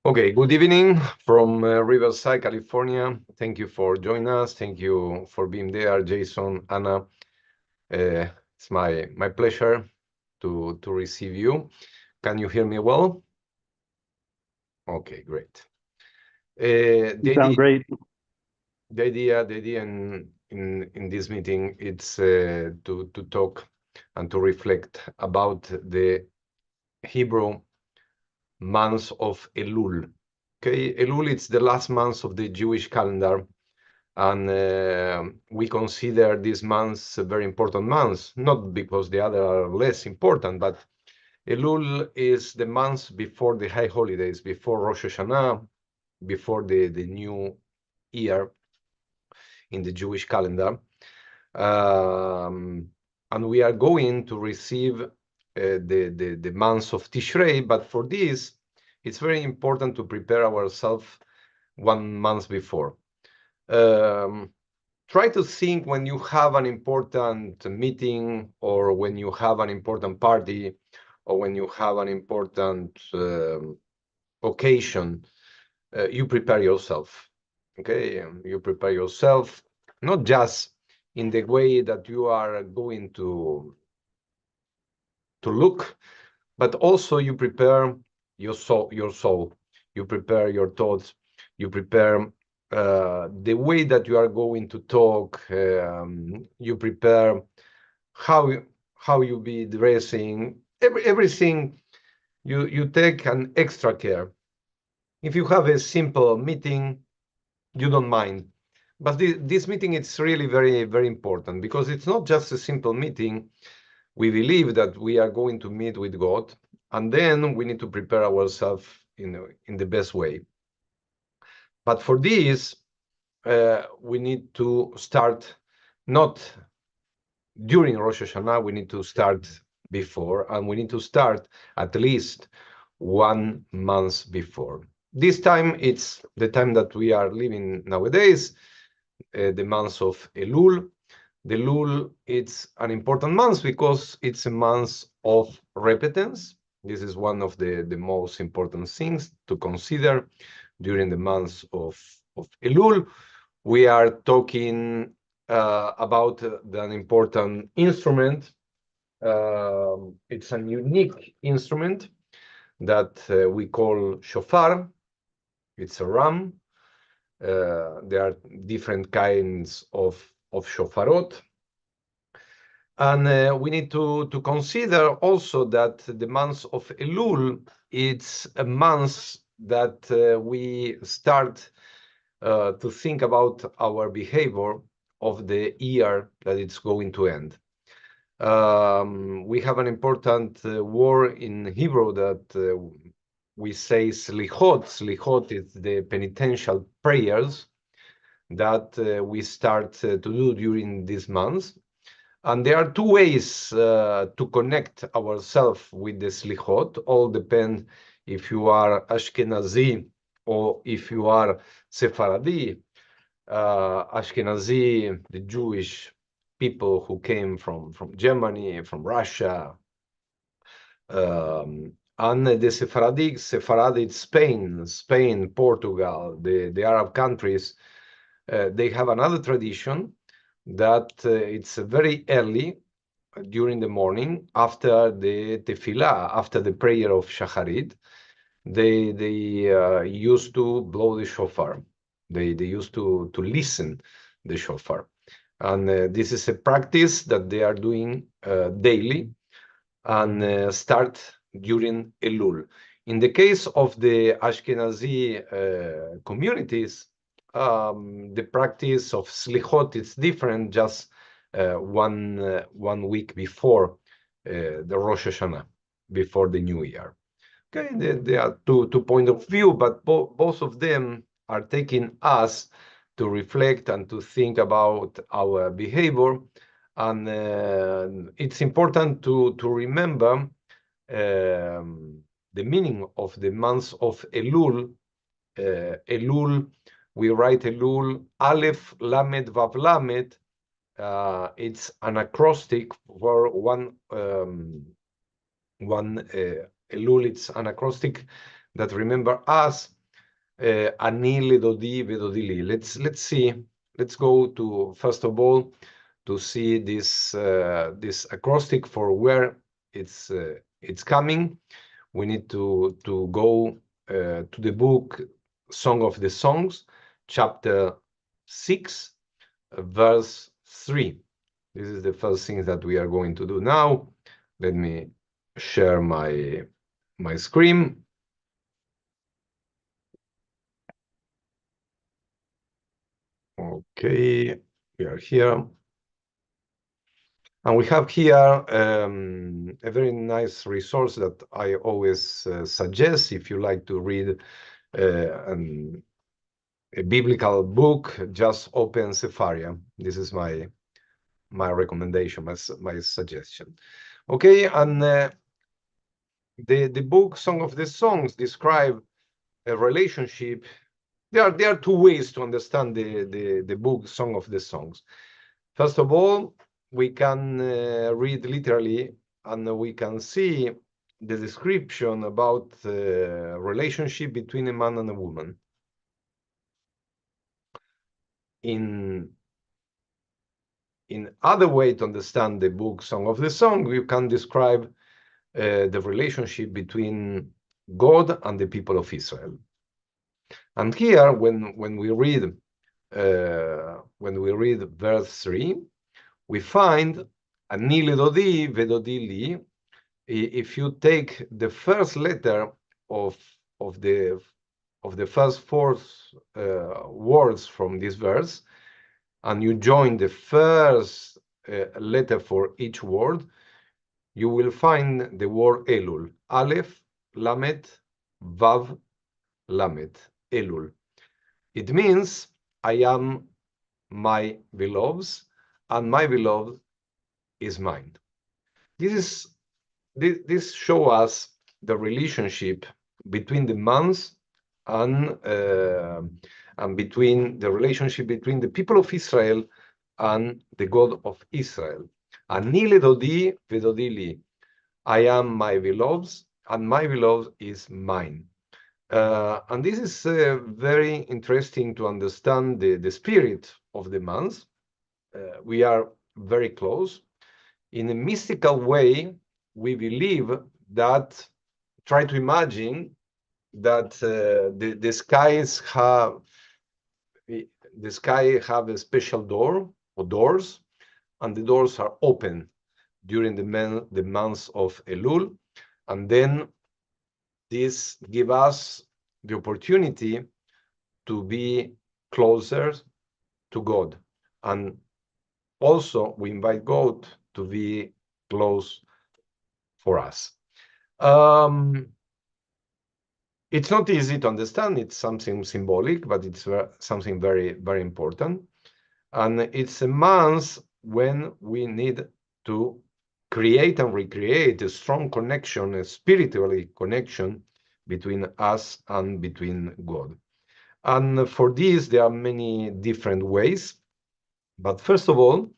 Okay, good evening from Riverside, California. Thank you for joining us. Thank you for being there, Jason, Anna. It's my pleasure to receive you. Can you hear me well? Okay, great. You sound great. The idea in this meeting it's to talk and to reflect about the Hebrew months of Elul. Okay, Elul it's the last month of the Jewish calendar, and we consider these months very important months, not because the other are less important, but Elul is the month before the high holidays, before Rosh Hashanah, before the new year in the Jewish calendar. And we are going to receive the months of Tishrei, but for this, it's very important to prepare ourselves 1 month before. Try to think when you have an important meeting, or when you have an important party, or when you have an important occasion, you prepare yourself. Okay, you prepare yourself, not just in the way that you are going to look, but also you prepare your soul, you prepare your thoughts, you prepare the way that you are going to talk, you prepare how you be dressing, everything. You take an extra care. If you have a simple meeting, you don't mind, but this meeting it's really very important, because it's not just a simple meeting. We believe that we are going to meet with God, and then we need to prepare ourselves in the best way. But for this, we need to start not during Rosh Hashanah, we need to start before, and we need to start at least 1 month before. This time, it's the time that we are living nowadays, the month of Elul. The Elul, it's an important month because it's a month of repentance. This is one of the most important things to consider during the month of Elul. We are talking about an important instrument. It's a unique instrument that we call shofar. It's a ram. There are different kinds of shofarot. And we need to consider also that the month of Elul, it's a month that we start to think about our behavior of the year that it's going to end. We have an important word in Hebrew that we say slichot. Slichot is the penitential prayers that we start to do during this month. And there are 2 ways to connect ourselves with the slichot. All depend if you are Ashkenazi or if you are Sephardi. Ashkenazi, the Jewish people who came from Germany, from Russia, and the Sephardic Spain, Portugal, the Arab countries, they have another tradition that it's very early during the morning after the tefillah, after the prayer of Shacharit. They used to blow the shofar. They used to listen the shofar, and this is a practice that they are doing daily, and start during Elul. In the case of the Ashkenazi communities, the practice of slichot is different, just 1 week before the Rosh Hashanah, before the New Year. Okay, there are two points of view, but both of them are taking us to reflect and to think about our behavior. And it's important to remember the meaning of the month of Elul. Elul, we write Elul, Aleph, Lamed, Vav, Lamed. It's an acrostic for one Elul. It's an acrostic that remember us Anile do di, vedo di lì. Let's see. Let's go to first of all to see this acrostic for where it's coming. We need to go to the book Song of the Songs, chapter 6, verse 3. This is the first thing that we are going to do now. Let me share my screen. Okay, we are here. And we have here a very nice resource that I always suggest if you like to read a biblical book. Just open Sepharia. This is my recommendation, my suggestion. Okay, and the book Song of the Songs describe a relationship. There are two ways to understand the book Song of the Songs. First of all, we can read literally, and we can see the description about the relationship between a man and a woman. In other way to understand the book Song of the Song, you can describe the relationship between God and the people of Israel. And here, when we read verse 3, we find Anile dodi, vedodili. If you take the first letter of the first four words from this verse, and you join the first letter for each word, you will find the word Elul. Aleph, Lamet, Vav, Lamet, Elul. It means I am my beloved's, and my beloved is mine. This show us the relationship between the months and between the relationship between the people of Israel and the God of Israel. Anile dodi vedodili. I am my beloved's, and my beloved is mine. And this is very interesting to understand the spirit of the months. We are very close. In a mystical way, we believe that, try to imagine that the skies have a special door or doors, and the doors are open during the months of Elul, and then this give us the opportunity to be closer to God, and also we invite God to be close for us. It's not easy to understand. It's something symbolic, but it's something very, very important. And it's a month when we need to create and recreate a strong connection, a spiritually connection between us and between God. And for this, there are many different ways. But first of all,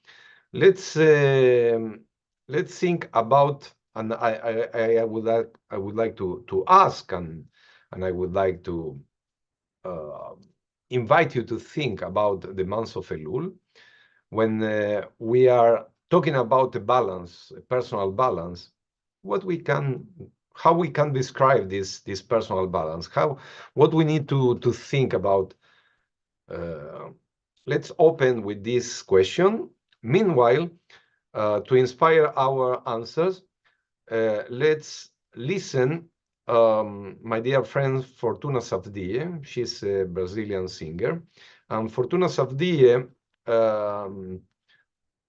let's think about, and I would like to ask, and I would like to invite you to think about the month of Elul. When we are talking about a balance, a personal balance, how we can describe this personal balance, what we need to think about. Let's open with this question. Meanwhile, to inspire our answers, let's listen my dear friend Fortuna Savdie. She's a Brazilian singer, and Fortuna Savdie,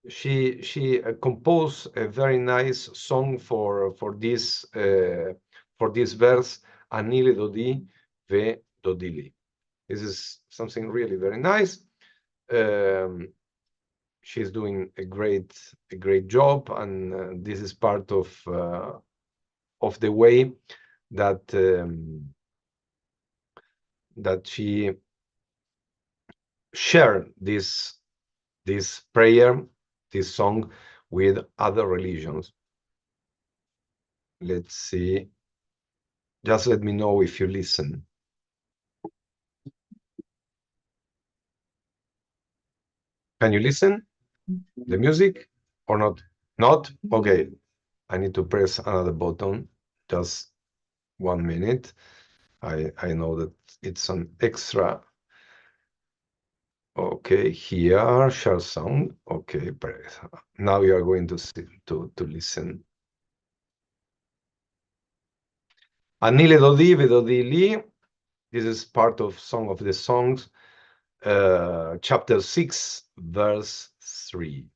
she composed a very nice song for this verse, Anile dodi ve dodili. This is something really very nice. She's doing a great job, and this is part of the way that she shared this prayer, this song, with other religions. Let's see. Just let me know if you listen. Can you listen? The music or not? Not? Okay. I need to press another button. Just 1 minute. I know that it's an extra. Okay, here, share sound. Okay, now you are going to see to listen. Anile Dodi Vedodi Li. This is part of Song of the Songs, chapter 6, verse 3.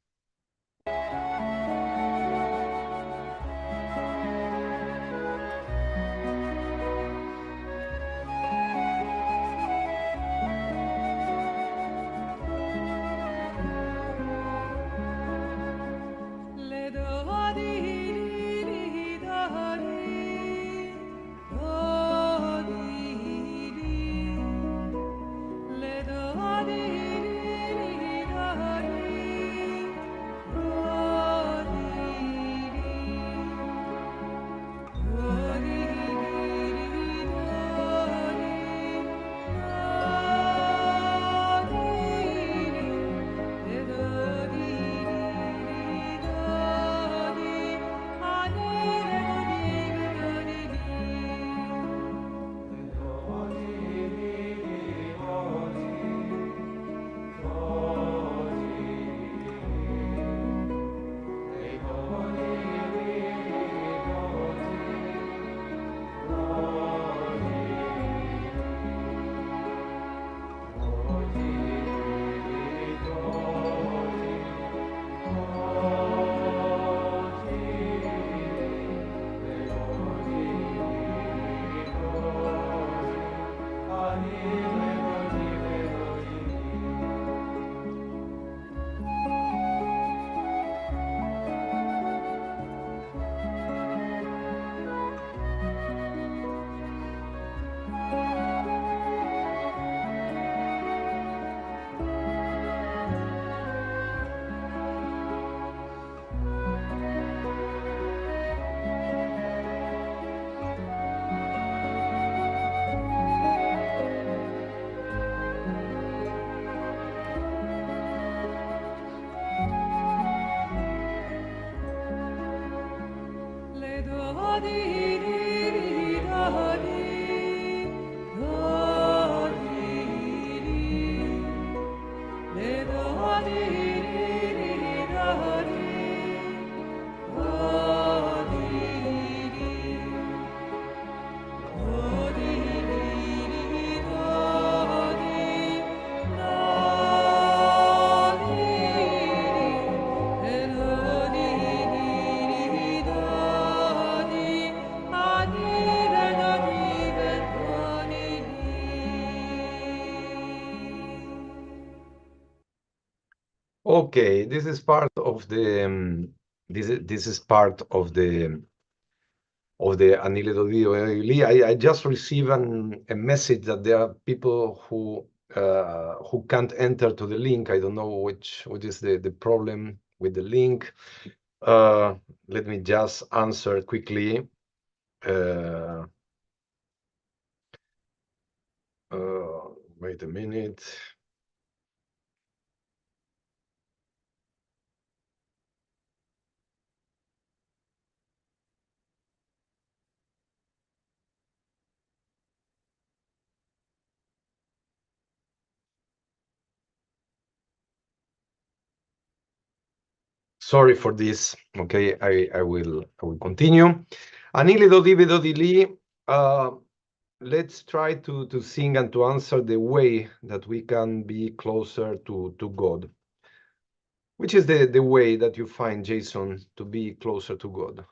Okay, this is part of the this is part of the Anile Dodi. I just received a message that there are people who can't enter to the link. I don't know what is the problem with the link. Let me just answer quickly. Wait a minute. Sorry for this. Okay, I will continue. Anile Dodi Vedodi Li. Let's try to sing and to answer the way that we can be closer to God. Which is the way that you find, Jason, to be closer to God?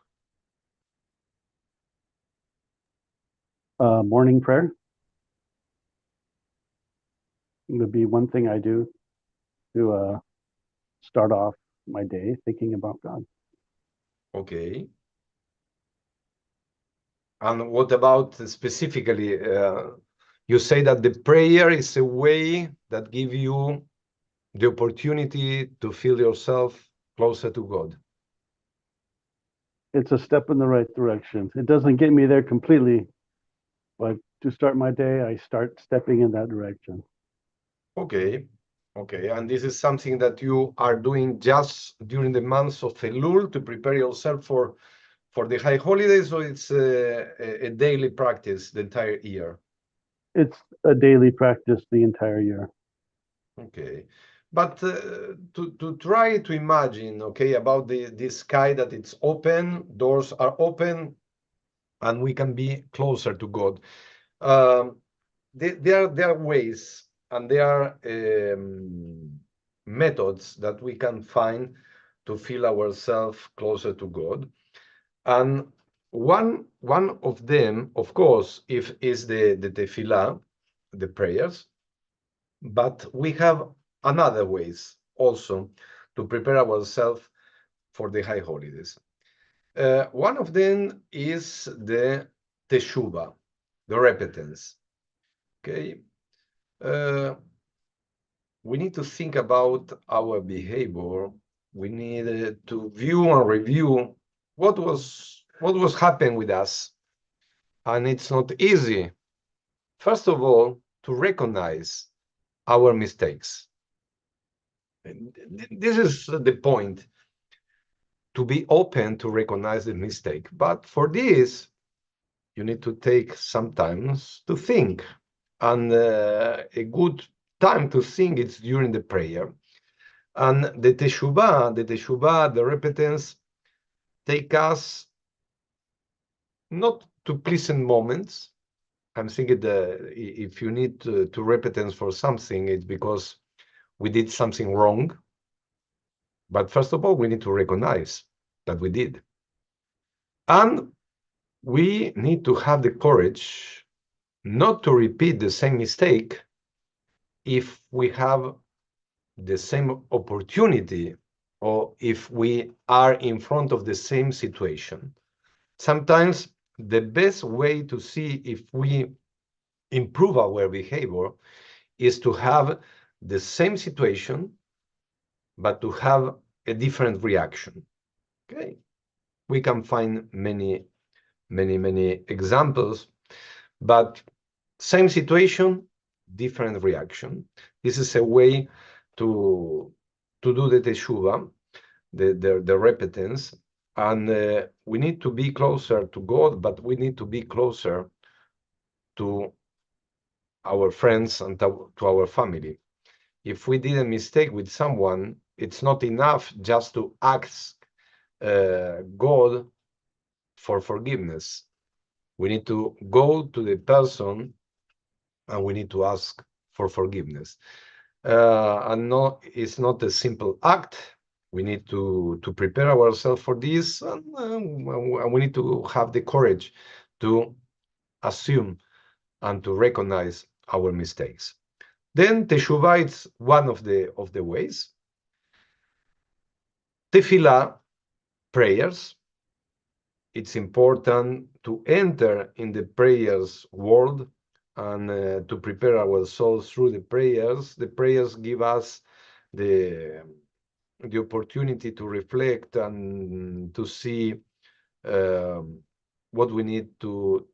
Morning prayer. It would be one thing I do to start off my day thinking about God. Okay. And what about specifically, you say that the prayer is a way that give you the opportunity to feel yourself closer to God. It's a step in the right direction. It doesn't get me there completely, but to start my day, I start stepping in that direction. Okay. Okay, and this is something that you are doing just during the months of Elul to prepare yourself for the high holidays, or it's a daily practice the entire year? It's a daily practice the entire year. Okay, but to try to imagine, okay, about this sky that it's open, doors are open, and we can be closer to God. Um, there are ways and there are methods that we can find to feel ourselves closer to God. And one of them, of course, if is the tefillah, the prayers, but we have another ways also to prepare ourselves for the high holidays. One of them is the teshuvah, the repentance. Okay, uh, we need to think about our behavior. We need to view and review what was happening with us, and it's not easy. First of all, to recognize our mistakes. This is the point, to be open to recognize the mistake. But for this, you need to take some time to think. And a good time to think is during the prayer. And the repentance, take us not to pleasant moments. I'm thinking that if you need to repentance for something, it's because we did something wrong. But first of all, we need to recognize that we did. And we need to have the courage not to repeat the same mistake if we have the same opportunity or if we are in front of the same situation. Sometimes the best way to see if we improve our behavior is to have the same situation, but to have a different reaction. Okay, we can find many examples, but same situation, different reaction. This is a way to do the teshuvah, the repentance, and we need to be closer to God, but we need to be closer to our friends and to our family. If we did a mistake with someone, it's not enough just to ask God for forgiveness. We need to go to the person and we need to ask for forgiveness. And no, it's not a simple act. We need to prepare ourselves for this, and we need to have the courage to assume and to recognize our mistakes. Then teshuvah is one of the ways. Tefillah, prayers. It's important to enter in the prayers world and to prepare our souls through the prayers. The prayers give us the opportunity to reflect and to see what we need to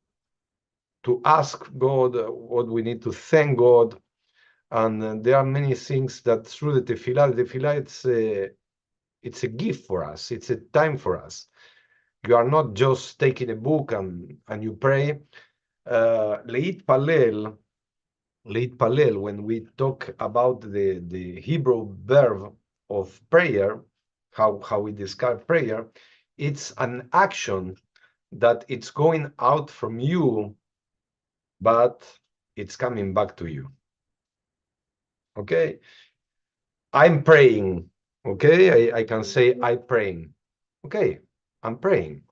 ask God, what we need to thank God. And there are many things that through the tefillah, it's a gift for us. It's a time for us. You are not just taking a book and you pray. Leit palel, when we talk about the Hebrew verb of prayer, how we describe prayer, it's an action that it's going out from you, but it's coming back to you. Okay? I'm praying. Okay? I can say I'm praying. Okay, I'm praying.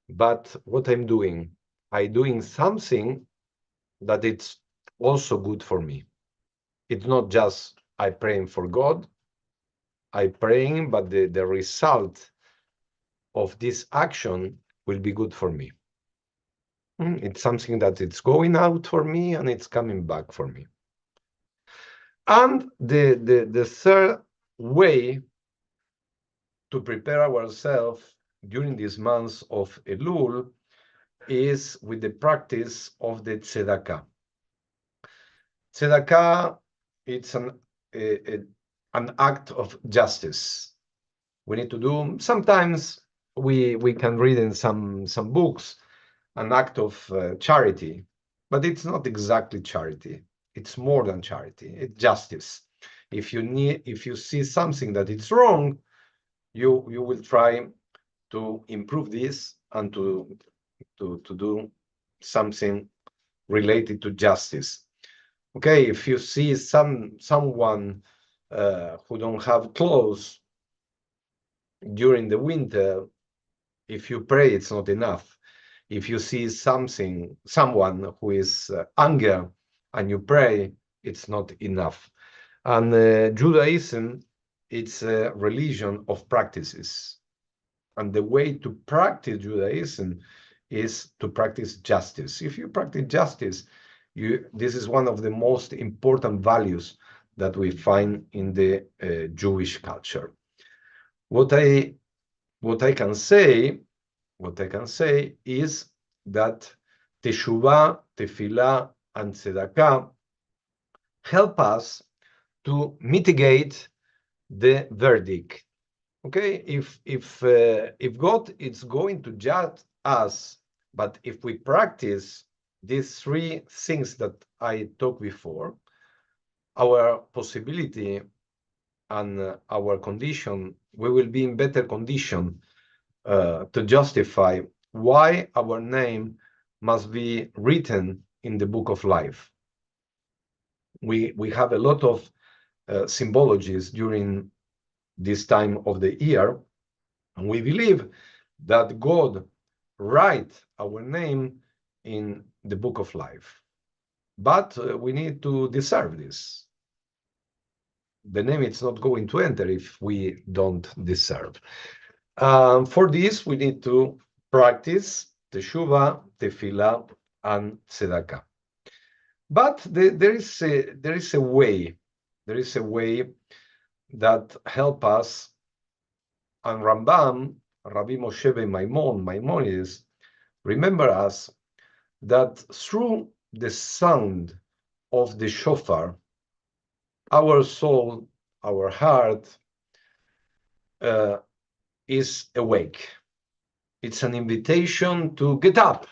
But what I'm doing something that it's also good for me. It's not just I praying for God, I praying, but the result of this action will be good for me. It's something that it's going out for me and it's coming back for me. And the third way to prepare ourselves during these months of Elul is with the practice of the tzedakah. Tzedakah, it's an an act of justice. We need to do, sometimes we can read in some books an act of charity, but it's not exactly charity. It's more than charity. It's justice. If you see something that it's wrong, you will try to improve this and to do something related to justice. Okay, if you see someone who don't have clothes during the winter, if you pray, it's not enough. If you see someone who is hungry and you pray, it's not enough. And Judaism, it's a religion of practices. And the way to practice Judaism is to practice justice. If you practice justice, this is one of the most important values that we find in the Jewish culture. What I can say is that Teshuvah, Tefillah, and Tzedakah help us to mitigate the verdict. Okay, if God is going to judge us, but if we practice these three things that I talked before, our possibility and our condition, we will be in better condition to justify why our name must be written in the book of life. We have a lot of symbologies during this time of the year, and we believe that God write our name in the book of life. But we need to deserve this. The name is not going to enter if we don't deserve. For this, we need to practice Teshuvah, Tefillah, and Tzedakah. But there is a way that help us, and Rambam, Rabbi Moshe ben Maimonides, remember us that through the sound of the shofar, our soul, our heart is awake. It's an invitation to get up,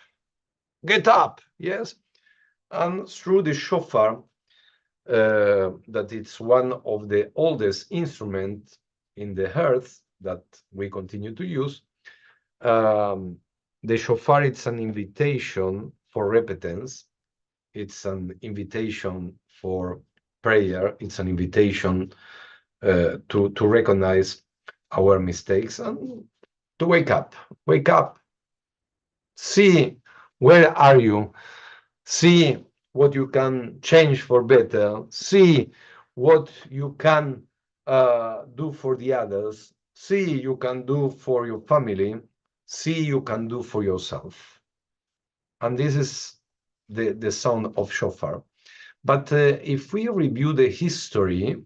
yes? And through the shofar, that it's one of the oldest instruments in the earth that we continue to use, the shofar, it's an invitation for repentance. It's an invitation for prayer. It's an invitation to recognize our mistakes and to wake up. Wake up. See where are you. See what you can change for better. See what you can do for the others. See you can do for your family. See you can do for yourself. And this is the sound of shofar. But if we review the history,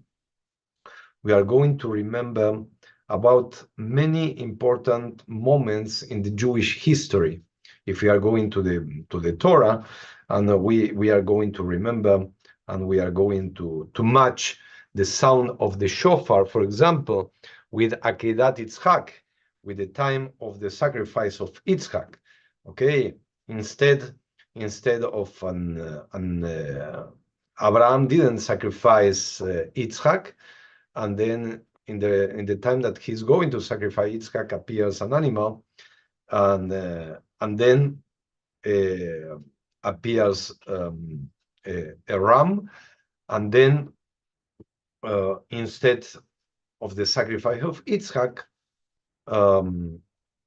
we are going to remember about many important moments in the Jewish history. If we are going to the Torah, and we are going to remember, and we are going to match the sound of the shofar, for example, with Akedat Yitzhak, with the time of the sacrifice of Yitzhak. Okay, instead of Abraham didn't sacrifice Yitzhak, and then in the time that he's going to sacrifice, Yitzhak appears an animal, and then appears a ram, and then instead of the sacrifice of Yitzhak,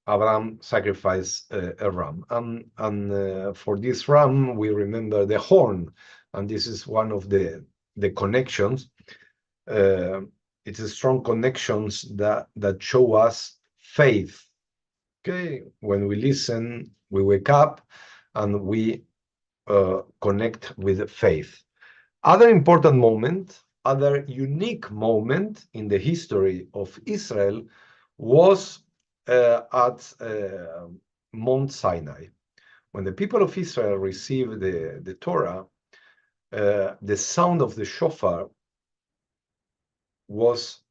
Abraham sacrificed a ram, and for this ram we remember the horn, and this is one of the connections. It's a strong connections that show us faith. Okay, when we listen, we wake up, and we connect with faith. Other important moment, other unique moment in the history of Israel was at Mount Sinai. When the people of Israel received the Torah, the sound of the shofar was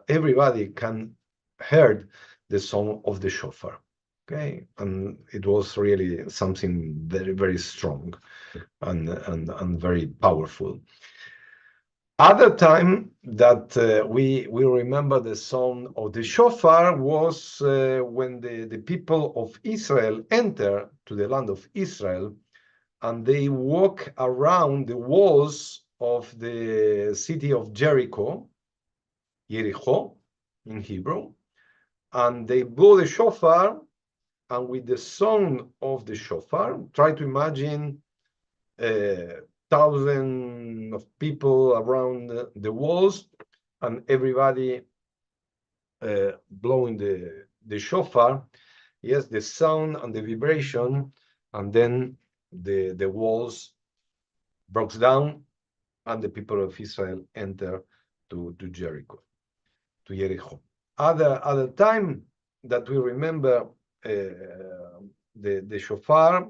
everybody can heard the sound of the shofar. Okay, and it was really something very, very strong and very powerful. Other time that we remember the sound of the shofar was when the people of Israel enter to the land of Israel, and they walk around the walls of the city of Jericho, Jericho in Hebrew, and they blow the shofar, and with the sound of the shofar, try to imagine thousands of people around the walls, and everybody blowing the shofar. Yes, the sound and the vibration, and then the walls broke down, and the people of Israel enter to Jericho, to Jericho. Other time that we remember the shofar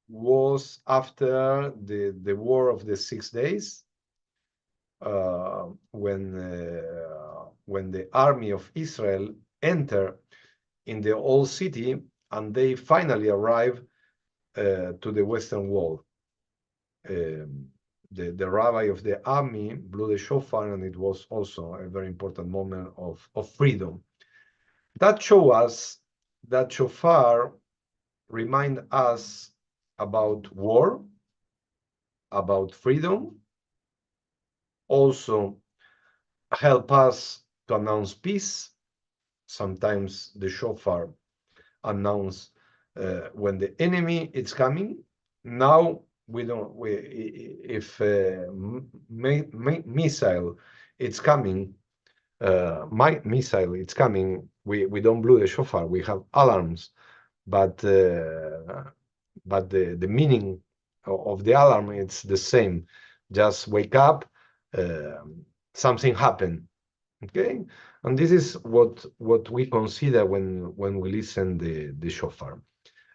was after the War of the 6 Days, when the army of Israel enter in the old city, and they finally arrive to the Western Wall. The rabbi of the army blew the shofar, and it was also a very important moment of freedom. That show us that shofar remind us about war, about freedom, also help us to announce peace. Sometimes the shofar announce when the enemy is coming. Now if missile it's coming, my missile it's coming, we don't blow the shofar. We have alarms, but the meaning of the alarm, it's the same. Just wake up, something happened. Okay, and this is what we consider when we listen the shofar.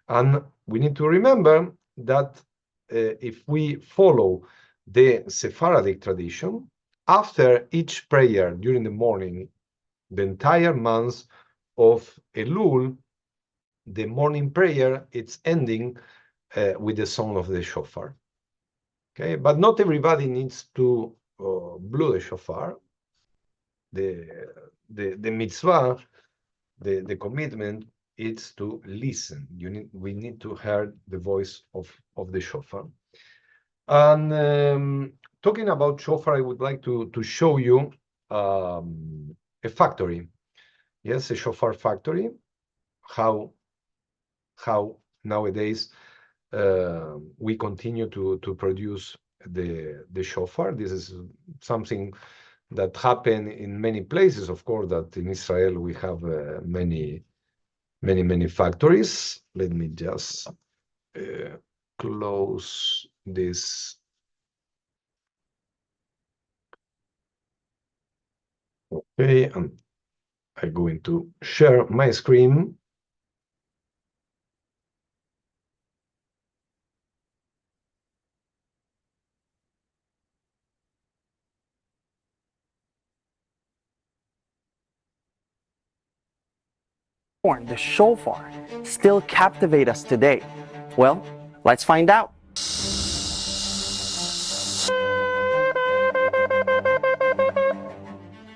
And we need to remember that if we follow the Sephardic tradition, after each prayer during the morning, the entire month of Elul, the morning prayer, it's ending with the sound of the shofar. Okay, but not everybody needs to blow the shofar. The mitzvah, the commitment, is to listen. We need to hear the voice of the shofar. And talking about shofar, I would like to show you a factory. Yes, a shofar factory. How nowadays we continue to produce the shofar. This is something that happen in many places. Of course, that in Israel we have many factories. Let me just close this. Okay, and I'm going to share my screen. The shofar still captivate us today? Well, let's find out.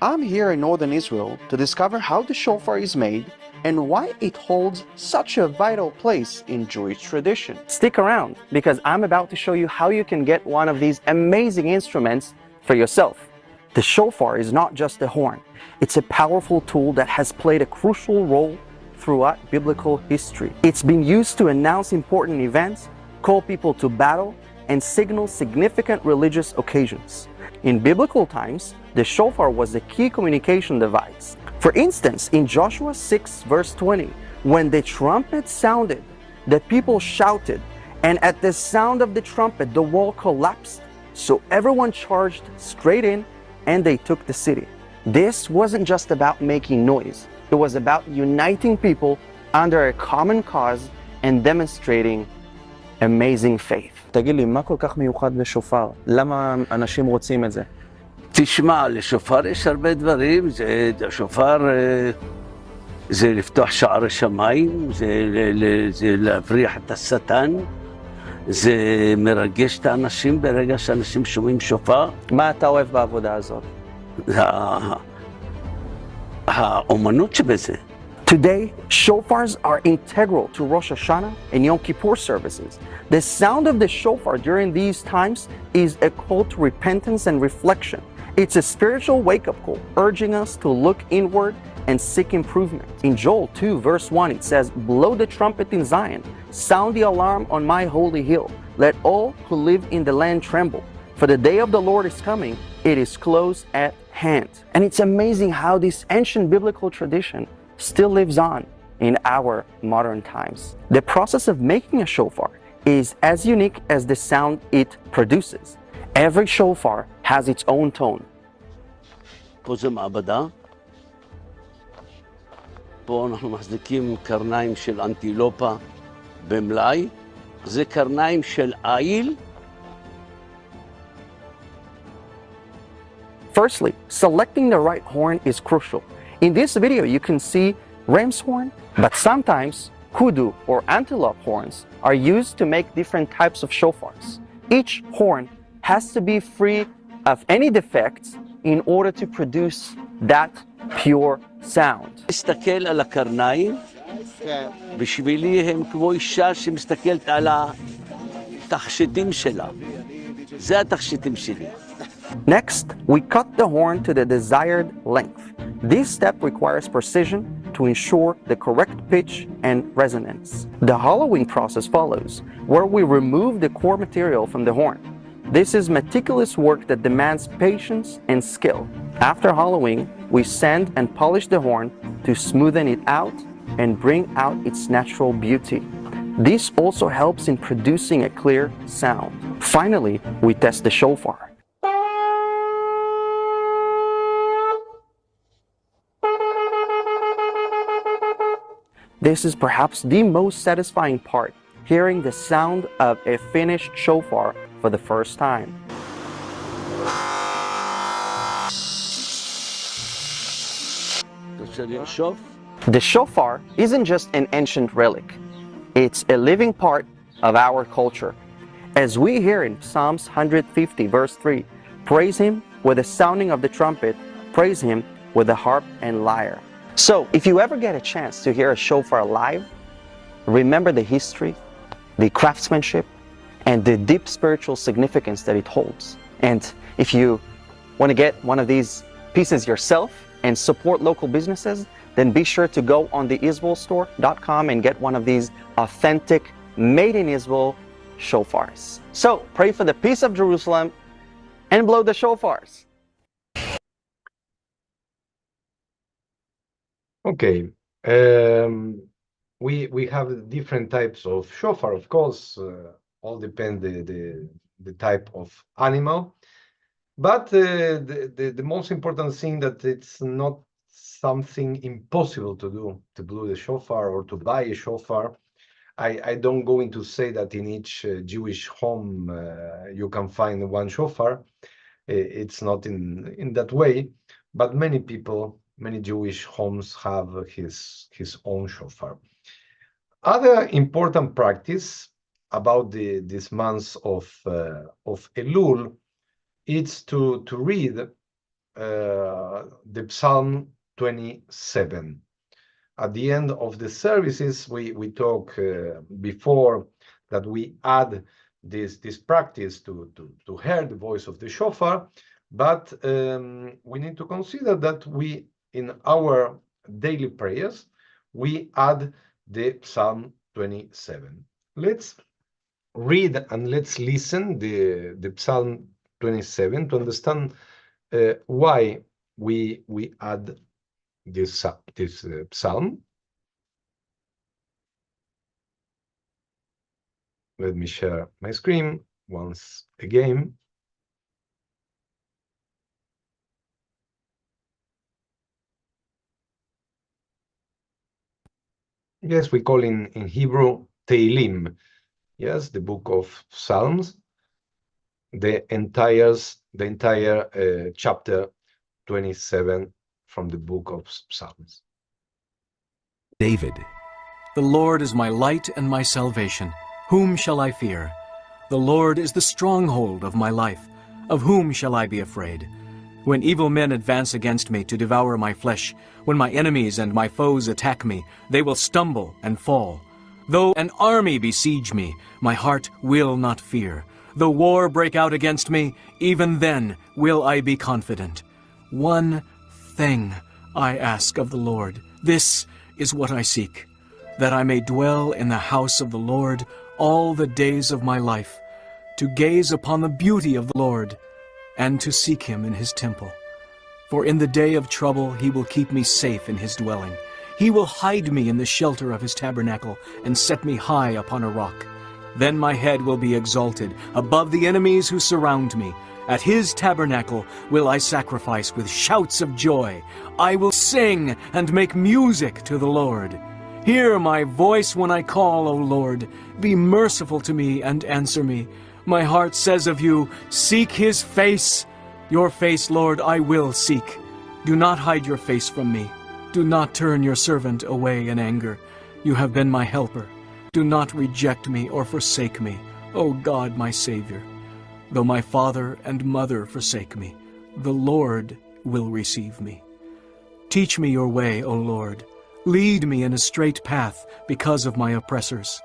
I'm here in northern Israel to discover how the shofar is made and why it holds such a vital place in Jewish tradition. Stick around, because I'm about to show you how you can get one of these amazing instruments for yourself. The shofar is not just a horn. It's a powerful tool that has played a crucial role throughout biblical history. It's been used to announce important events, call people to battle, and signal significant religious occasions. In biblical times, the shofar was a key communication device. For instance, in Joshua 6 verse 20, when the trumpet sounded, the people shouted, and at the sound of the trumpet, the wall collapsed. So everyone charged straight in, and they took the city. This wasn't just about making noise. It was about uniting people under a common cause and demonstrating amazing faith. תגיד לי, מה כל כך מיוחד בשופר? למה אנשים רוצים את זה? תשמע, לשופר יש הרבה דברים, שופר זה לפתוח שערי שמיים, זה להבריח את השטן, זה מרגש את האנשים ברגע שאנשים שומעים שופר. מה אתה אוהב בעבודה הזאת? האומנות שבזה. Today, shofars are integral to Rosh Hashanah and Yom Kippur services. The sound of the shofar during these times is a call to repentance and reflection. It's a spiritual wake-up call, urging us to look inward and seek improvement. In Joel 2, verse 1, it says, "Blow the trumpet in Zion, sound the alarm on my holy hill. Let all who live in the land tremble. For the day of the Lord is coming, it is close at hand." And it's amazing how this ancient biblical tradition still lives on in our modern times. The process of making a shofar is as unique as the sound it produces. Every shofar has its own tone. פה זה מעבדה. פה אנחנו מחזיקים קרניים של אנטילופה במלאי. זה קרניים של איל. Firstly, selecting the right horn is crucial. In this video, you can see ram's horn, but sometimes kudu or antelope horns are used to make different types of shofars. Each horn has to be free of any defects in order to produce that pure sound. מסתכל על הקרניים, בשבילי הם כמו אישה שמסתכלת על התכשיטים שלה. זה התכשיטים שלי. Next, we cut the horn to the desired length. This step requires precision to ensure the correct pitch and resonance. The hollowing process follows, where we remove the core material from the horn. This is meticulous work that demands patience and skill. After hollowing, we sand and polish the horn to smoothen it out and bring out its natural beauty. This also helps in producing a clear sound. Finally, we test the shofar. This is perhaps the most satisfying part, hearing the sound of a finished shofar for the first time. The shofar isn't just an ancient relic. It's a living part of our culture. As we hear in Psalms 150 verse 3, praise him with the sounding of the trumpet, praise him with the harp and lyre. So, if you ever get a chance to hear a shofar live, remember the history, the craftsmanship, and the deep spiritual significance that it holds. And if you want to get one of these pieces yourself and support local businesses, then be sure to go on the israelstore.com and get one of these authentic, made in Israel shofars. So, pray for the peace of Jerusalem and blow the shofars. Okay. We have different types of shofar, of course. All depend the type of animal. But the most important thing that it's not something impossible to do, to blow the shofar or to buy a shofar. I don't go into say that in each Jewish home you can find one shofar. It's not in that way, but many people, many Jewish homes have his own shofar. Other important practice about this month of Elul, it's to read the Psalm 27. At the end of the services, we talk before that we add this practice to hear the voice of the shofar, but we need to consider that we, in our daily prayers, we add the Psalm 27. Let's read and let's listen the Psalm 27 to understand why we add this psalm. Let me share my screen once again. Yes, we call in Hebrew Tehillim. Yes, the book of Psalms. The entire the entire chapter 27 from the book of Psalms. David. The Lord is my light and my salvation. Whom shall I fear? The Lord is the stronghold of my life. Of whom shall I be afraid? When evil men advance against me to devour my flesh, when my enemies and my foes attack me, they will stumble and fall. Though an army besiege me, my heart will not fear. Though war break out against me, even then will I be confident. One thing I ask of the Lord, this is what I seek, that I may dwell in the house of the Lord all the days of my life, to gaze upon the beauty of the Lord, and to seek him in his temple. For in the day of trouble he will keep me safe in his dwelling. He will hide me in the shelter of his tabernacle, and set me high upon a rock. Then my head will be exalted above the enemies who surround me. At his tabernacle will I sacrifice with shouts of joy. I will sing and make music to the Lord. Hear my voice when I call, O Lord. Be merciful to me and answer me. My heart says of you, seek his face. Your face, Lord, I will seek. Do not hide your face from me. Do not turn your servant away in anger. You have been my helper. Do not reject me or forsake me, O God, my Savior. Though my father and mother forsake me, the Lord will receive me. Teach me your way, O Lord. Lead me in a straight path because of my oppressors.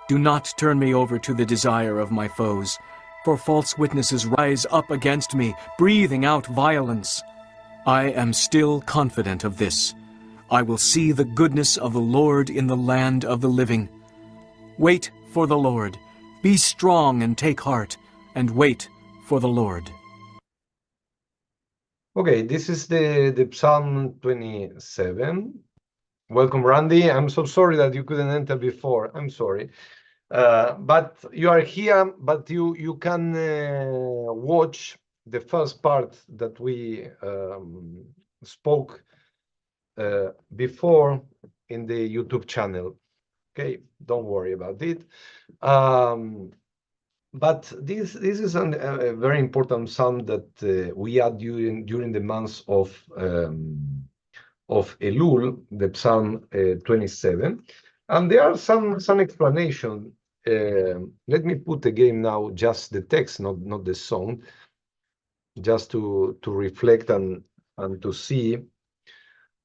Do not turn me over to the desire of my foes, for false witnesses rise up against me, breathing out violence. I am still confident of this. I will see the goodness of the Lord in the land of the living. Wait for the Lord. Be strong and take heart, and wait for the Lord. Okay, this is the Psalm 27. Welcome, Randy. I'm so sorry that you couldn't enter before. I'm sorry. But you are here, but you can watch the first part that we spoke before in the YouTube channel. Okay, don't worry about it. But this is a very important psalm that we add during the months of Elul, the Psalm 27, and there are some explanation. Let me put again now just the text, not the song, just to reflect and to see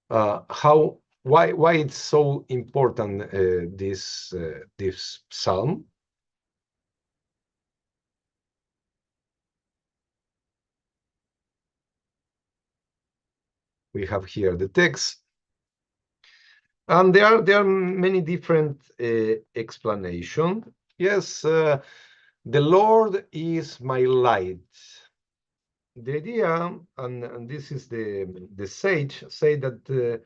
why it's so important, this psalm. We have here the text, and there are many different explanations. Yes, the Lord is my light. The idea, and this is the sage say that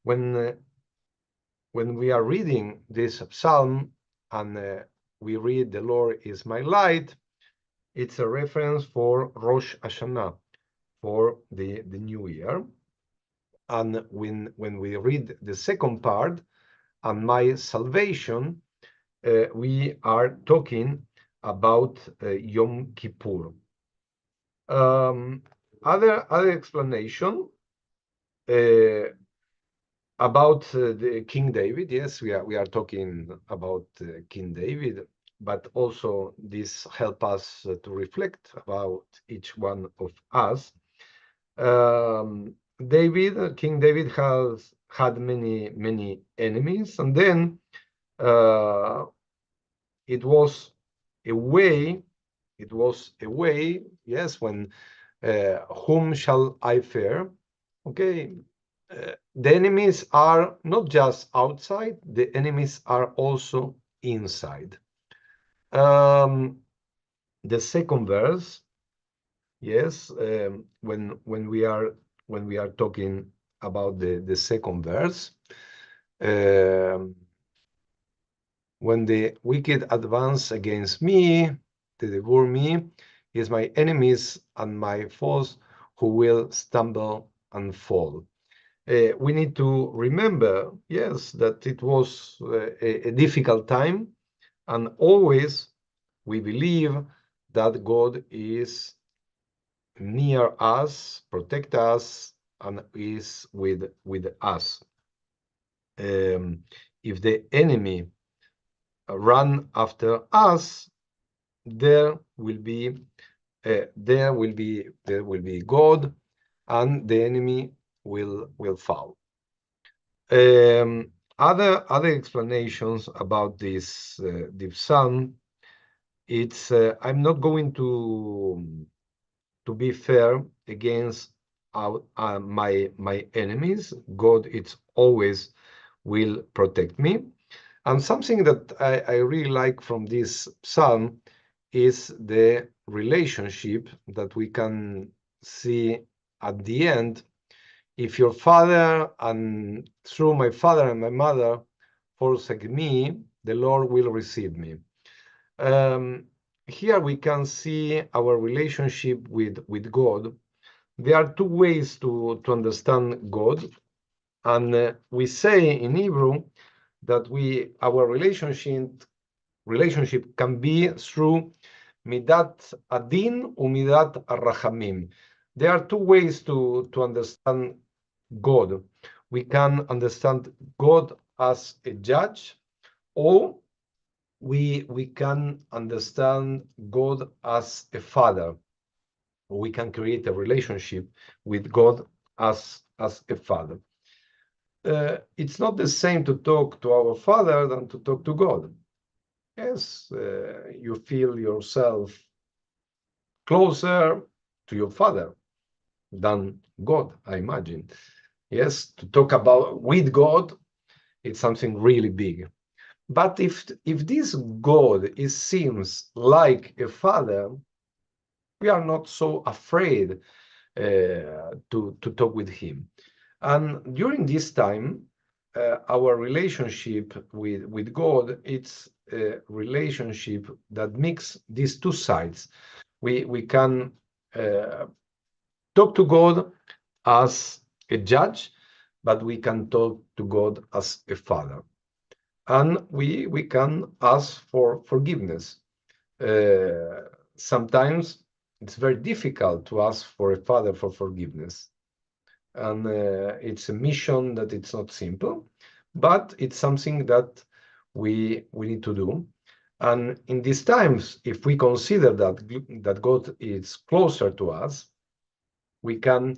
when we are reading this psalm and we read the Lord is my light, it's a reference for Rosh Hashanah, for the new year. And when we read the second part, and my salvation, we are talking about Yom Kippur. Other explanation about the King David. Yes, we are talking about King David, but also this help us to reflect about each one of us. King David has had many enemies, and then it was a way. Yes, when whom shall I fear? Okay, the enemies are not just outside; the enemies are also inside. The second verse. Yes, when we are talking about the second verse, when the wicked advance against me to devour me, is my enemies and my foes who will stumble and fall. We need to remember, yes, that it was a difficult time, and always we believe that God is near us, protect us, and is with us. If the enemy run after us, there will be God, and the enemy will fall. Other explanations about this psalm, it's I'm not going to be fair against my enemies. God, it's always will protect me. And something that I really like from this psalm is the relationship that we can see at the end. If your father and through my father and my mother forsake me, the Lord will receive me. Here we can see our relationship with God. There are two ways to understand God. And we say in Hebrew that our relationship can be through midat adin or midat rachamim. There are two ways to understand God. We can understand God as a judge, or we can understand God as a father. We can create a relationship with God as a father. It's not the same to talk to our father than to talk to God. Yes, you feel yourself closer to your father than God, I imagine. Yes, to talk about with God, it's something really big. But if this God seems like a father, we are not so afraid to talk with him. And during this time, our relationship with God, it's a relationship that mix these two sides. We can talk to God as a judge, but we can talk to God as a father. And we can ask for forgiveness. Sometimes it's very difficult to ask for a father for forgiveness. And it's a mission that it's not simple, but it's something that we need to do. And in these times, if we consider that God is closer to us, we can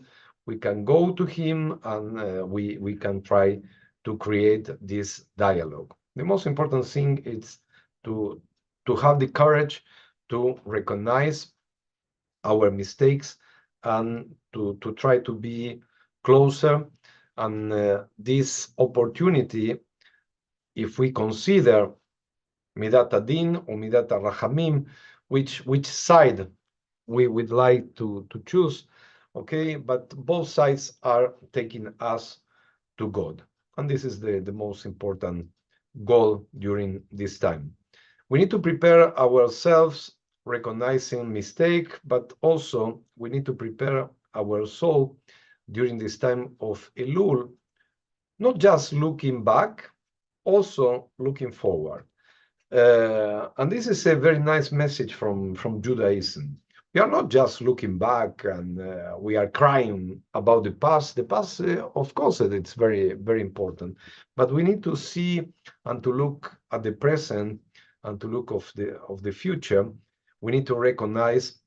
go to him, and we can try to create this dialogue. The most important thing is to have the courage to recognize our mistakes and to try to be closer. And this opportunity, if we consider midat adin or midat rachamim, which side we would like to choose, okay, but both sides are taking us to God, and this is the most important goal during this time. We need to prepare ourselves, recognizing mistake, but also we need to prepare our soul during this time of Elul, not just looking back, also looking forward. And this is a very nice message from Judaism. We are not just looking back and we are crying about the past. The past, of course, it's very, very important. But we need to see and to look at the present and to look of the future. We need to recognize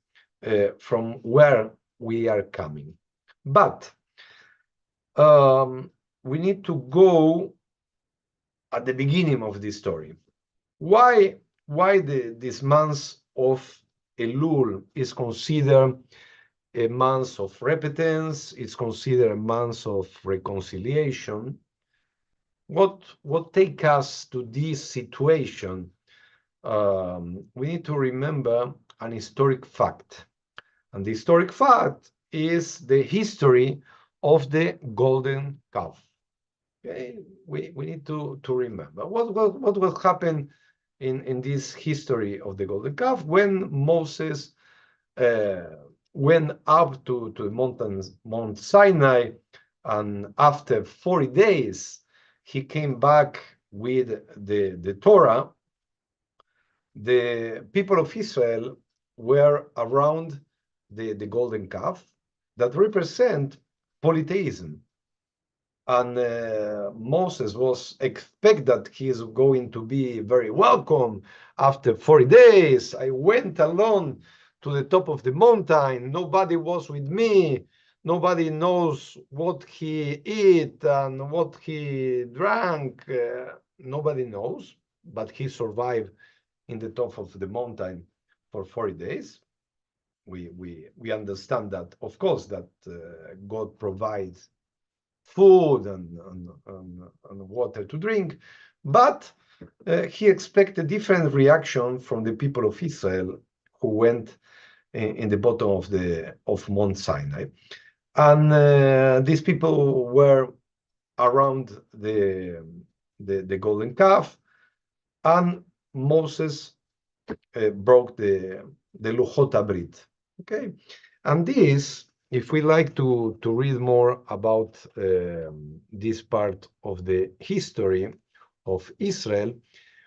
from where we are coming. But we need to go at the beginning of this story. Why this month of Elul is considered a month of repentance? It's considered a month of reconciliation. What take us to this situation? We need to remember an historic fact, and the historic fact is the history of the golden calf. Okay? We need to remember what will happen in this history of the golden calf when Moses went up to Mount Sinai, and after 40 days he came back with the Torah. The people of Israel were around the golden calf that represent polytheism. And Moses was expect that he is going to be very welcome after 40 days. I went alone to the top of the mountain. Nobody was with me. Nobody knows what he ate and what he drank. Nobody knows, but he survived in the top of the mountain for 40 days. We understand that, of course, that God provides food and water to drink, but he expected a different reaction from the people of Israel who went in the bottom of Mount Sinai. And these people were around the golden calf, and Moses broke the Luchot Abrit. Okay, and this, if we like to read more about this part of the history of Israel,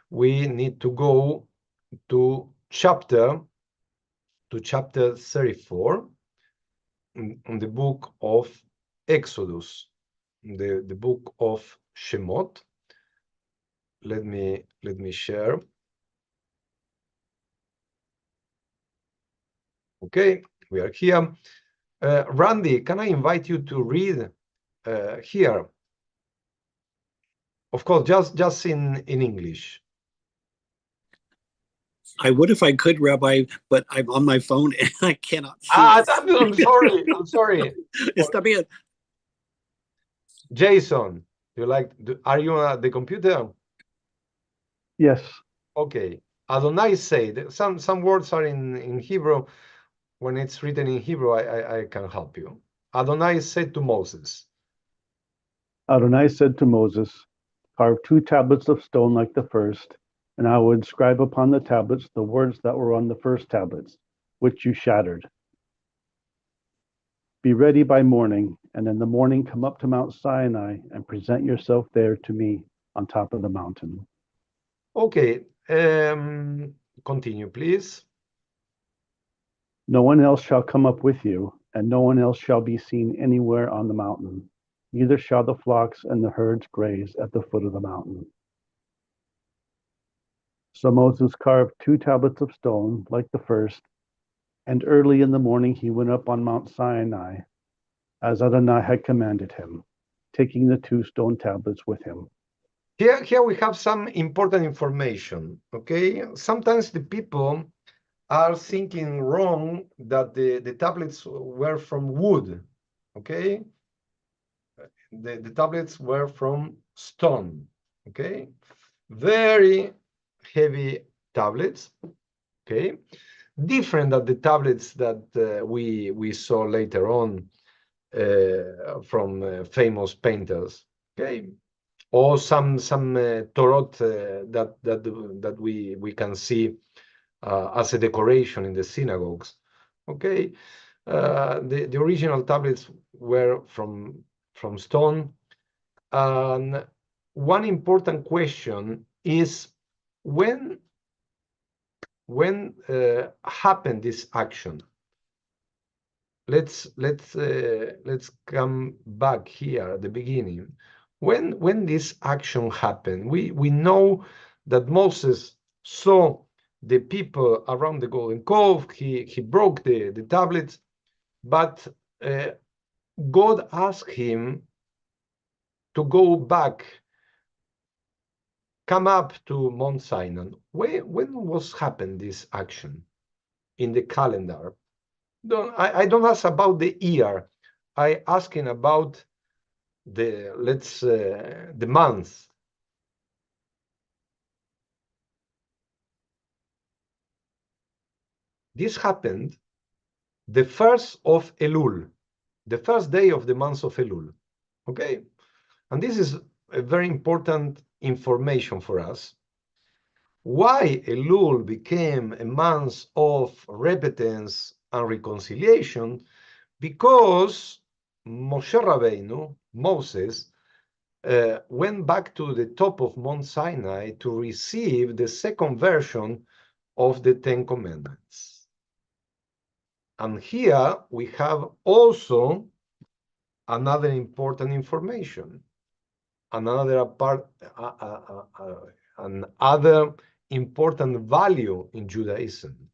we need to go to chapter 34 in the book of Exodus, the book of Shemot. Let me share. Okay, we are here. Randy, can I invite you to read here? Of course, just in English. I would if I could, Rabbi, but I'm on my phone and I cannot see. I'm sorry. I'm sorry. Está bien. Jason, are you at the computer? Yes. Okay. Adonai said, some words are in Hebrew. When it's written in Hebrew, I can help you. Adonai said to Moses. Adonai said to Moses, carve 2 tablets of stone like the first, and I will inscribe upon the tablets the words that were on the first tablets, which you shattered. Be ready by morning, and in the morning come up to Mount Sinai and present yourself there to me on top of the mountain. Okay, continue, please. No one else shall come up with you, and no one else shall be seen anywhere on the mountain. Neither shall the flocks and the herds graze at the foot of the mountain. So Moses carved 2 tablets of stone like the first, and early in the morning he went up on Mount Sinai, as Adonai had commanded him, taking the 2 stone tablets with him. Here we have some important information, okay? Sometimes the people are thinking wrong that the tablets were from wood, okay? The tablets were from stone, okay? Very heavy tablets, okay? Different than the tablets that we saw later on from famous painters, okay? Or some Torot that we can see as a decoration in the synagogues, okay? The original tablets were from stone. And one important question is when happened this action? Let's come back here at the beginning. When this action happened, we know that Moses saw the people around the golden calf. He broke the tablets, but God asked him to go back, come up to Mount Sinai. When was happened this action in the calendar? I don't ask about the year. I asking about the month. This happened the 1st of Elul, the first day of the month of Elul. Okay, and this is a very important information for us. Why Elul became a month of repentance and reconciliation? Because Moshe Rabbeinu, Moses, went back to the top of Mount Sinai to receive the second version of the 10 Commandments. And here we have also another important information, another part, another important value in Judaism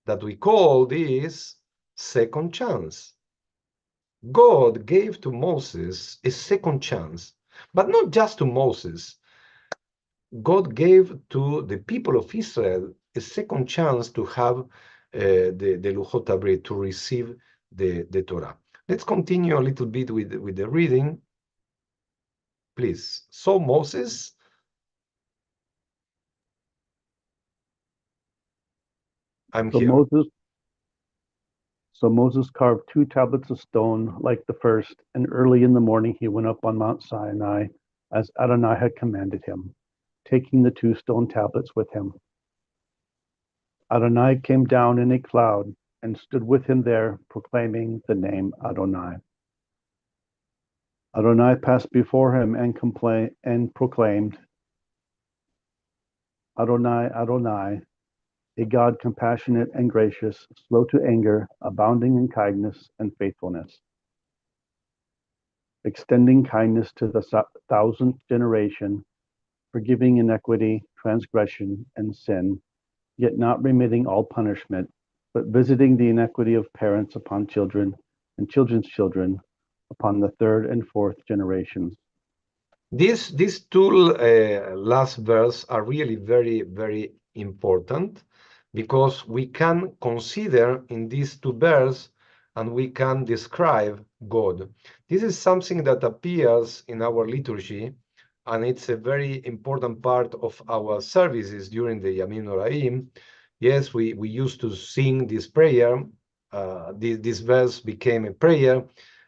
that we call this second chance. God gave to Moses a second chance, but not just to Moses. God gave to the people of Israel a second chance to have the Luchot Habrit, to receive the Torah. Let's continue a little bit with the reading, please. So Moses, I'm So here. Moses carved 2 tablets of stone like the first, and early in the morning he went up on Mount Sinai, as Adonai had commanded him, taking the 2 stone tablets with him. Adonai came down in a cloud and stood with him there, proclaiming the name Adonai. Adonai passed before him and proclaimed, Adonai, Adonai, a God compassionate and gracious, slow to anger, abounding in kindness and faithfulness, extending kindness to the 1000th generation, forgiving iniquity, transgression, and sin, yet not remitting all punishment, but visiting the iniquity of parents upon children and children's children upon the 3rd and 4th generations. These two last verse are really very, very important, because we can consider in these 2 verses and we can describe God. This is something that appears in our liturgy, and it's a very important part of our services during the Yamim Noraim. Yes, we used to sing this prayer. This verse became a prayer,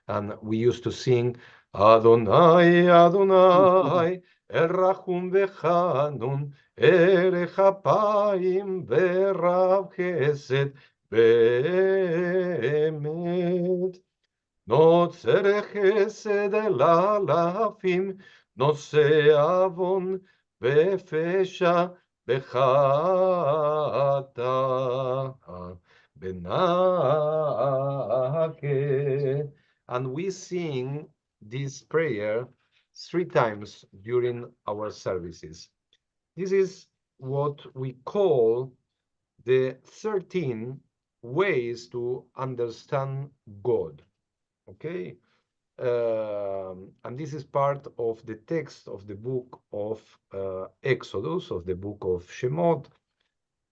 and we used to sing Adonai, Adonai, El Rachum Vechanun, Erech Apayim Verav Chesed Be'emet. נוצר חסד אל אלפים, נושא עוון ופשע בחטא בנקה. And we sing this prayer 3 times during our services. This is what we call the 13 ways to understand God. Okay, and this is part of the text of the book of Exodus, of the book of Shemot,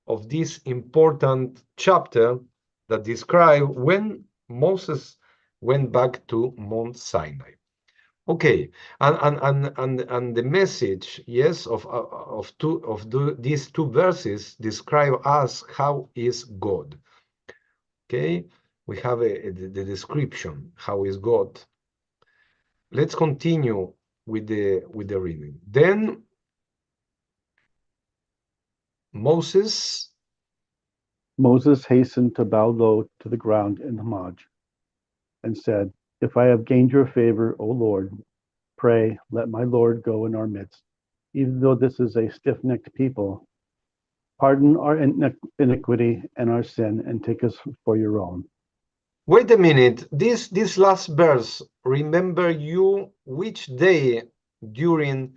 of this important chapter that describe when Moses went back to Mount Sinai. Okay, and the message, yes, of these 2 verses describe us how is God. Okay, we have the description, how is God. Let's continue with the reading. Then Moses hastened to bow low to the ground in homage and said, If I have gained your favor, O Lord, pray, let my Lord go in our midst. Even though this is a stiff-necked people, pardon our iniquity and our sin, and take us for your own. Wait a minute. This last verse, remember you which day during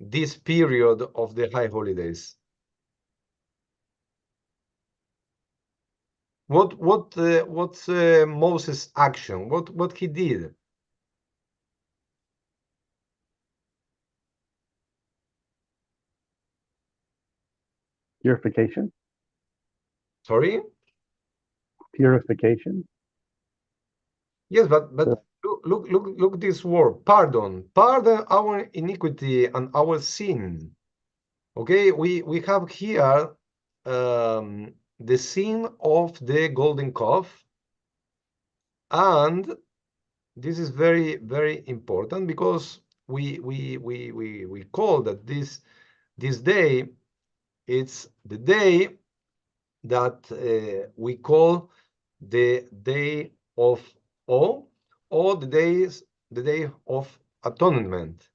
this period of the high holidays? What's Moses' action? What he did? Purification. Sorry? Purification. Yes, but look this word, pardon. Pardon our iniquity and our sin. Okay, we have here the sin of the golden calf, and this is very, very important, because we call that this day, it's the day that we call the day of awe, or the day of atonement.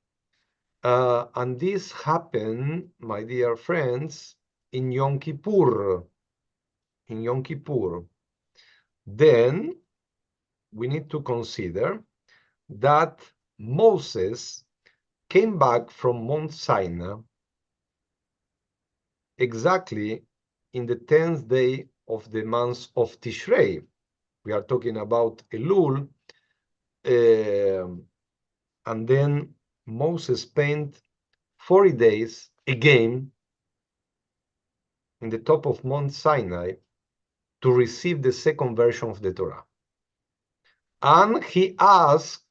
And this happened, my dear friends, in Yom Kippur. In Yom Kippur. then we need to consider that Moses came back from Mount Sinai exactly in the 10th day of the month of Tishrei. We are talking about Elul. And then Moses spent 40 days again in the top of Mount Sinai to receive the second version of the Torah. And he asked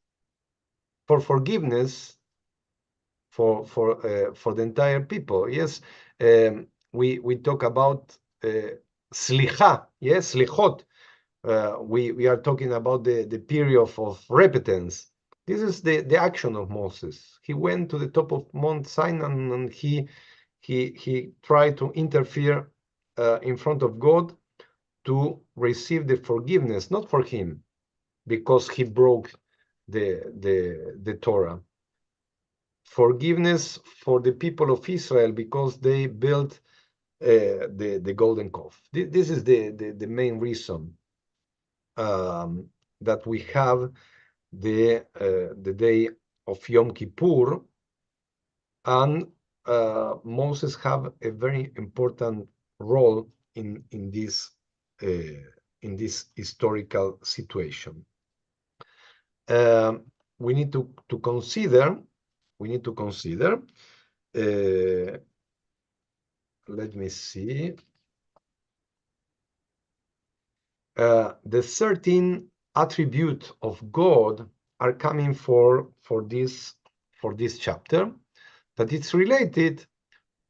for forgiveness for the entire people. Yes, we talk about slicha, yes, slichot. We are talking about the period of repentance. This is the action of Moses. He went to the top of Mount Sinai and he tried to interfere in front of God to receive the forgiveness, not for him, because he broke the Torah. Forgiveness for the people of Israel because they built the golden calf. This is the main reason that we have the day of Yom Kippur, and Moses have a very important role in this historical situation. We need to consider. Let me see. The 13 attributes of God are coming for this chapter, that it's related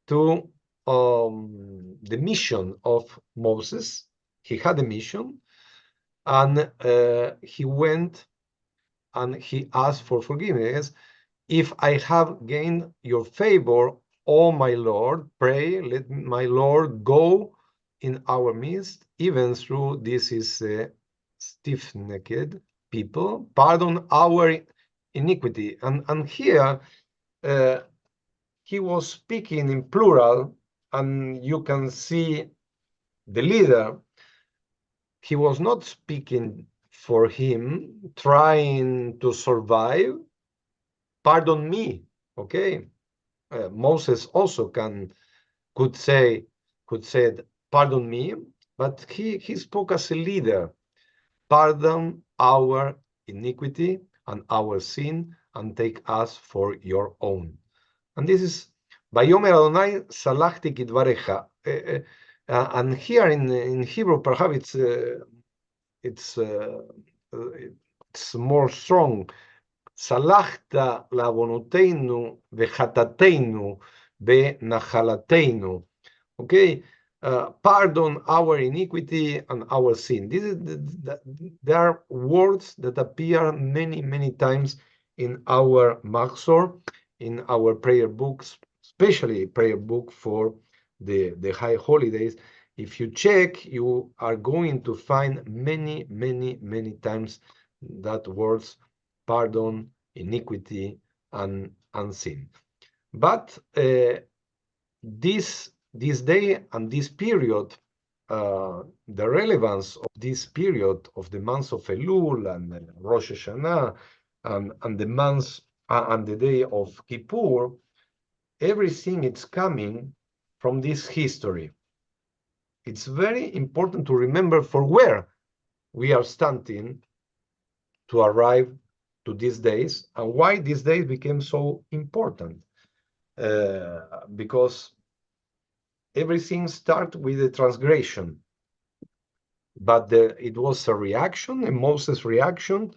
to the mission of Moses. He had a mission, and he went and he asked for forgiveness. If I have gained your favor, O my Lord, pray, let my Lord go in our midst, even through this is stiff-necked people. Pardon our iniquity. And here he was speaking in plural, and you can see the leader. He was not speaking for him, trying to survive. Pardon me, okay? Moses also could say, pardon me, but he spoke as a leader. Pardon our iniquity and our sin, and take us for your own. And this is Vayomer Adonai salachti kidvarecha. And here in Hebrew, perhaps it's more strong. Salachta la'avonoteinu v'chatateinu v'nachalateinu. Okay, pardon our iniquity and our sin. This is there are words that appear many times in our Machzor, in our prayer books, especially prayer book for the high holidays. If you check, you are going to find many times that words pardon, iniquity, and sin. But this day and this period, the relevance of this period of the months of Elul and Rosh Hashanah and the months and the day of Kippur, everything is coming from this history. It's very important to remember for where we are standing to arrive to these days, and why these days became so important. Because everything started with a transgression, but it was a reaction, a Moses reaction,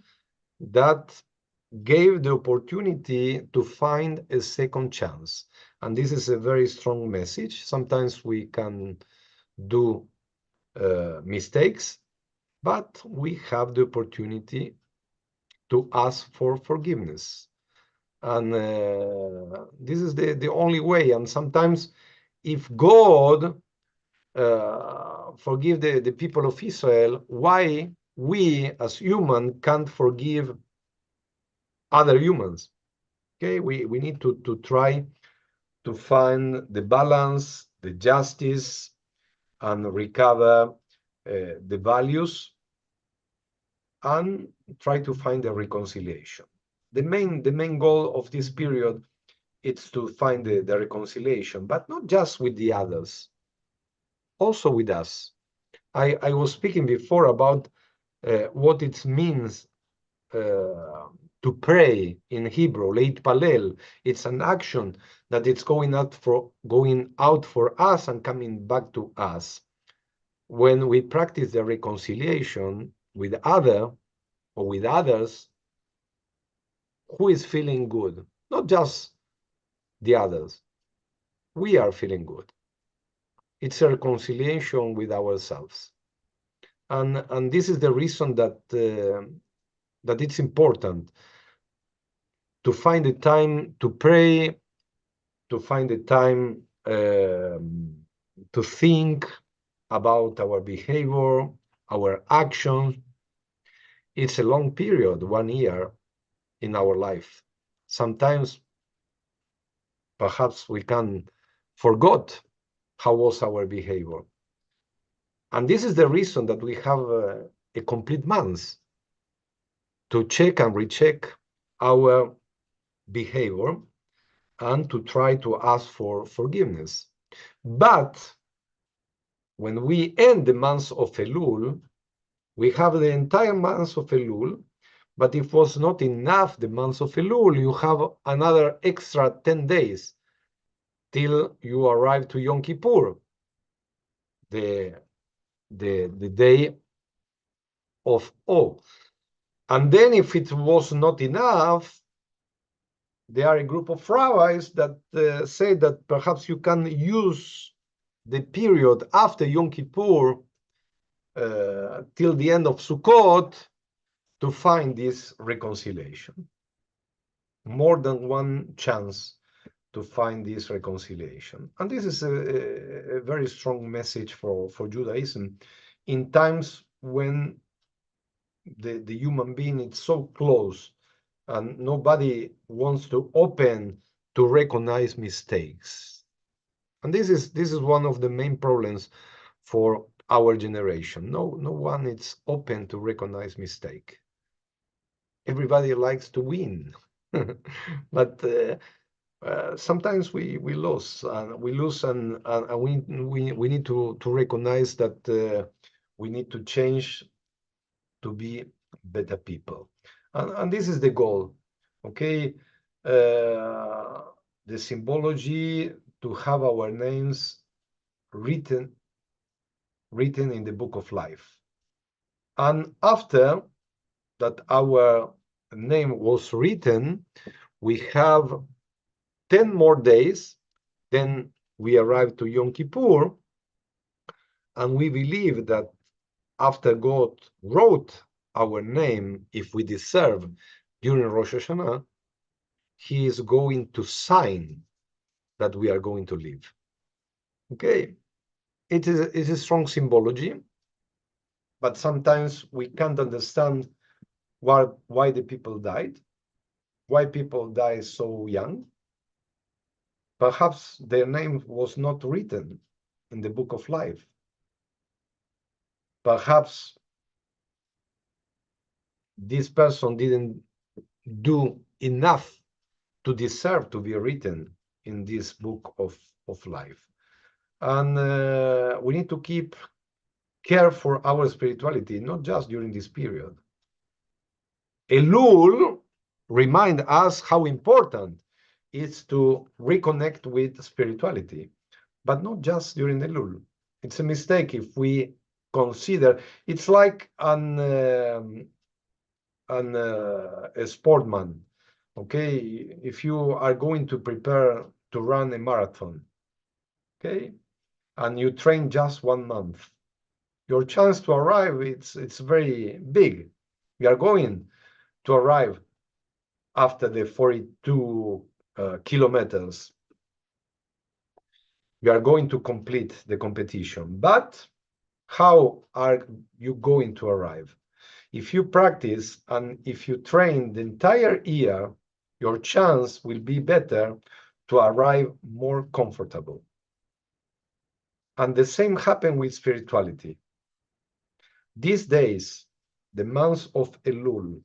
that gave the opportunity to find a second chance. And this is a very strong message. Sometimes we can do mistakes, but we have the opportunity to ask for forgiveness. And this is the only way. And sometimes if God forgive the people of Israel, why we as humans can't forgive other humans? Okay, we need to try to find the balance, the justice, and recover the values and try to find a reconciliation. The main goal of this period is to find the reconciliation, but not just with the others, also with us. I was speaking before about what it means to pray in Hebrew, leit palel. It's an action that it's going out for us and coming back to us. When we practice the reconciliation with others, who is feeling good? Not just the others. We are feeling good. It's a reconciliation with ourselves. And this is the reason that it's important to find the time to pray, to find the time to think about our behavior, our actions. It's a long period, 1 year in our life. Sometimes perhaps we can forget how was our behavior. And this is the reason that we have a complete month to check and recheck our behavior and to try to ask for forgiveness. But when we end the month of Elul, we have the entire month of Elul, but if it was not enough, the month of Elul, you have another extra 10 days till you arrive to Yom Kippur, the day of awe. And then if it was not enough, there are a group of rabbis that say that perhaps you can use the period after Yom Kippur till the end of Sukkot to find this reconciliation. More than one chance to find this reconciliation. And this is a very strong message for Judaism in times when the human being is so close and nobody wants to open to recognize mistakes. And this is one of the main problems for our generation. No one is open to recognize mistake. Everybody likes to win, but sometimes we lose, and we need to recognize that we need to change to be better people, and this is the goal. Okay, the symbology to have our names written in the book of life, and after that our name was written, we have 10 more days, then we arrive to Yom Kippur, and we believe that after God wrote our name, if we deserve during Rosh Hashanah, he is going to sign that we are going to live. Okay, it is a strong symbology, but sometimes we can't understand why the people died, why people die so young. Perhaps their name was not written in the book of life. Perhaps this person didn't do enough to deserve to be written in this book of life. And we need to keep care for our spirituality, not just during this period. Elul remind us how important it's to reconnect with spirituality, but not just during Elul. It's a mistake if we consider it's like a sportman. Okay, if you are going to prepare to run a marathon, okay, and you train just 1 month, your chance to arrive it's very big. You are going to arrive after the 42 kilometers. You are going to complete the competition, but how are you going to arrive? If you practice and if you train the entire year, your chance will be better to arrive more comfortable. And the same happens with spirituality. These days, the month of Elul,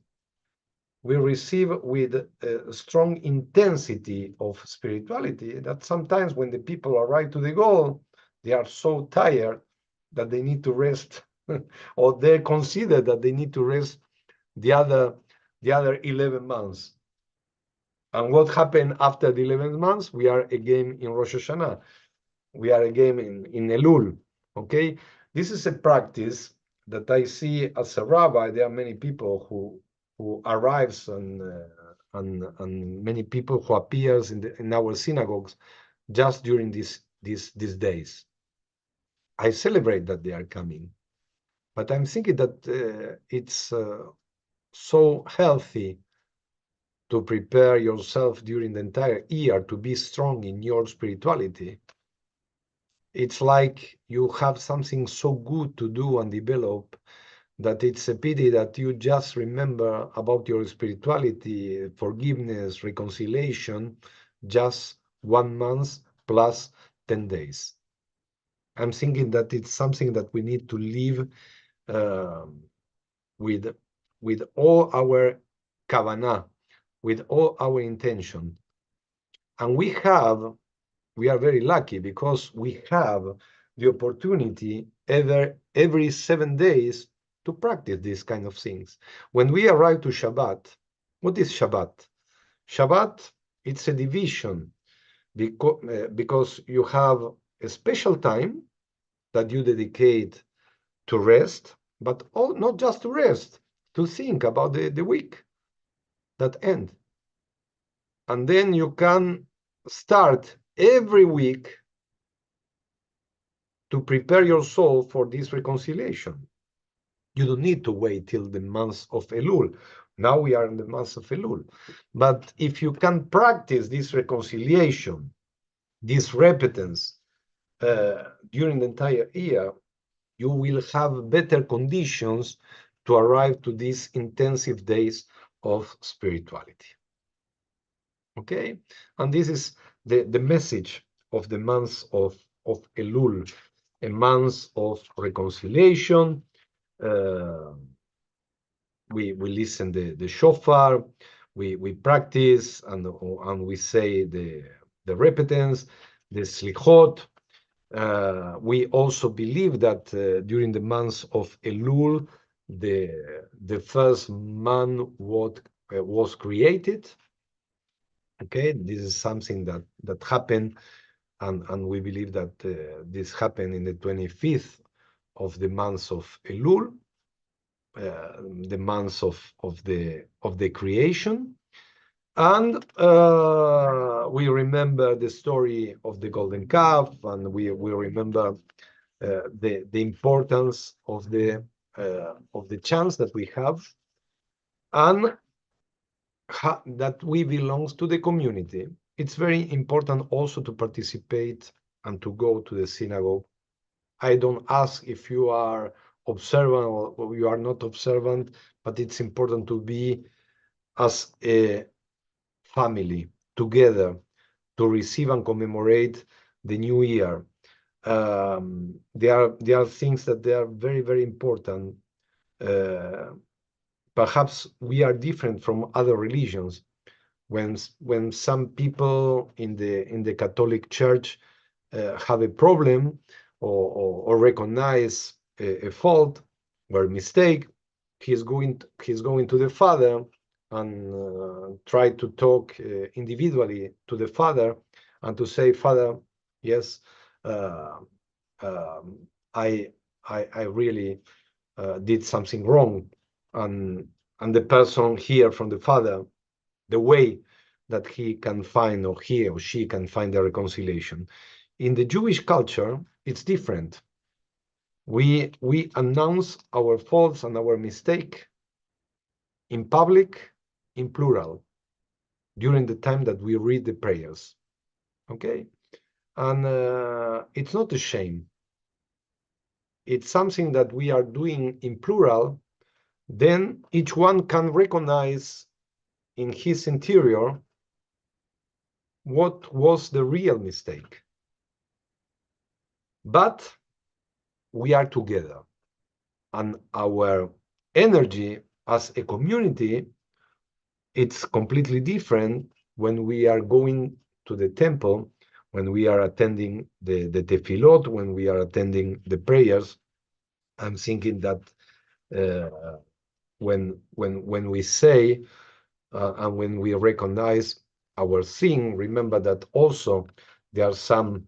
we receive with a strong intensity of spirituality that sometimes when the people arrive to the goal, they are so tired that they need to rest, or they consider that they need to rest the other 11 months. And what happened after the 11th month? We are again in Rosh Hashanah. We are again in Elul. Okay, this is a practice that I see as a rabbi. There are many people who arrives and many people who appears in our synagogues just during these days. I celebrate that they are coming, but I'm thinking that it's so healthy to prepare yourself during the entire year to be strong in your spirituality. It's like you have something so good to do and develop that it's a pity that you just remember about your spirituality, forgiveness, reconciliation, just 1 month plus 10 days. I'm thinking that it's something that we need to live with all our kavanah, with all our intention. And we are very lucky because we have the opportunity every 7 days to practice these kind of things. When we arrive to Shabbat, what is Shabbat? Shabbat, it's a division because you have a special time that you dedicate to rest, but not just to rest, to think about the week that end. And then you can start every week to prepare your soul for this reconciliation. You don't need to wait till the month of Elul. Now we are in the month of Elul. But if you can practice this reconciliation, this repentance during the entire year, you will have better conditions to arrive to these intensive days of spirituality. Okay? And this is the message of the month of Elul, a month of reconciliation. We listen the shofar, we practice and we say the repentance, the slichot. We also believe that during the month of Elul, the first man was created. Okay, this is something that happened, and we believe that this happened in the 25th of the month of Elul, the month of the creation. And we remember the story of the golden calf, and we remember the importance of the chance that we have, and that we belong to the community. It's very important also to participate and to go to the synagogue. I don't ask if you are observant or you are not observant, but it's important to be as a family together to receive and commemorate the new year. There are things that they are very, very important. Perhaps we are different from other religions. When some people in the Catholic Church have a problem or recognize a fault or a mistake, he's going to the Father and try to talk individually to the Father and to say, Father, yes, I really did something wrong, and the person hear from the Father the way that he can find, or he or she can find the reconciliation. In the Jewish culture, it's different. We announce our faults and our mistake in public, in plural, during the time that we read the prayers. Okay? And it's not a shame. It's something that we are doing in plural. Then each one can recognize in his interior what was the real mistake. But we are together, and our energy as a community, it's completely different when we are going to the temple, when we are attending the tefillot, when we are attending the prayers. I'm thinking that when we say and when we recognize our sin, remember that also there are some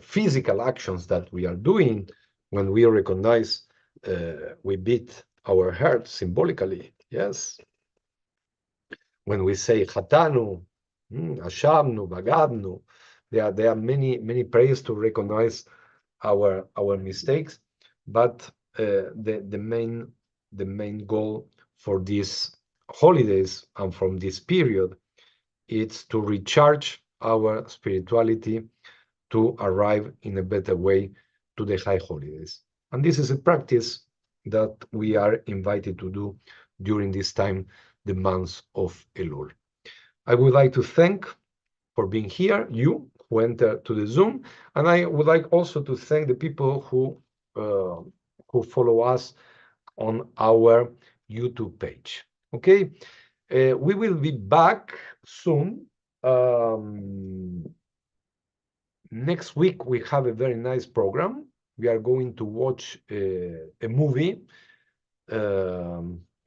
physical actions that we are doing. When we recognize, we beat our heart symbolically. Yes. When we say Chatanu, Ashamnu, Bagadnu, there are many prayers to recognize our mistakes, but the main goal for these holidays and from this period is to recharge our spirituality to arrive in a better way to the high holidays. And this is a practice that we are invited to do during this time, the month of Elul. I would like to thank for being here, you who enter to the Zoom, and I would like also to thank the people who follow us on our YouTube page. Okay, we will be back soon. Next week we have a very nice program. We are going to watch a movie.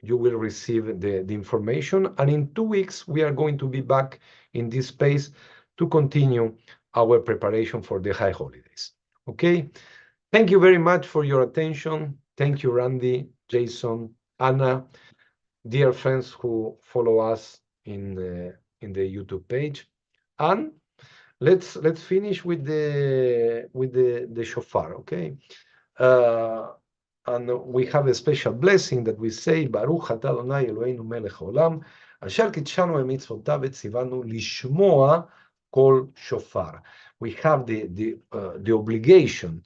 You will receive the information, and in 2 weeks we are going to be back in this space to continue our preparation for the high holidays. Okay, thank you very much for your attention. Thank you, Randy, Jason, Anna, dear friends who follow us in the YouTube page. And let's finish with the shofar, okay? And we have a special blessing that we say, Baruch atah Adonai Eloheinu melech haolam, asher kitshanu b'mitzvotav v'tzivanu lishmoa kol shofar. We have the obligation,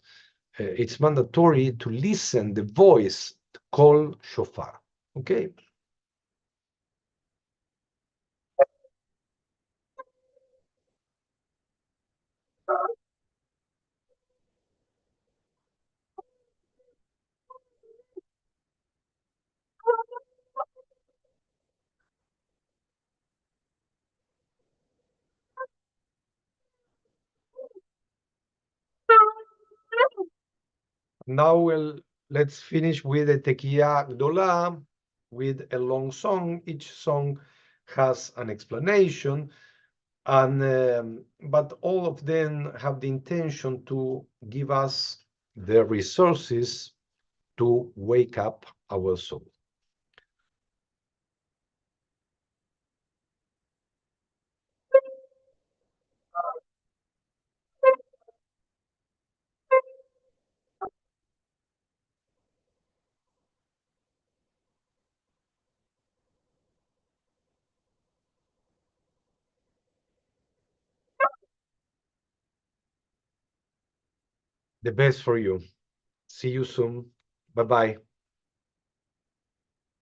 it's mandatory to listen the voice call shofar, okay? Now let's finish with a Tekiah Gdola, with a long song. Each song has an explanation, and but all of them have the intention to give us the resources to wake up our soul. The best for you. See you soon. Bye-bye.